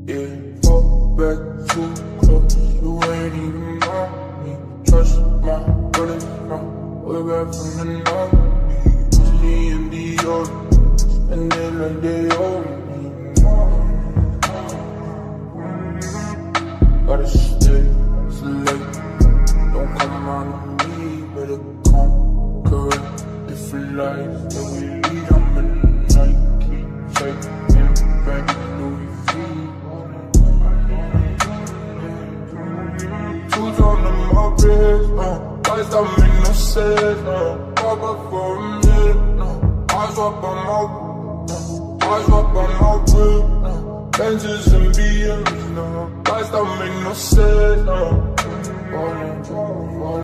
Yeah, fall back too close, you ain't even on me. Trust my bullets from way back from the north. It's me and the old, and then like they owe me. Gotta stay select, don't come around me, better come correct. Different lives that we lead, I'm in Nike, check in the back, Louis V. Tools on my wrist, lights don't make no sense, pop up for a minute, eyes up on my whip, Benzes and BMs, lights don't make no sense,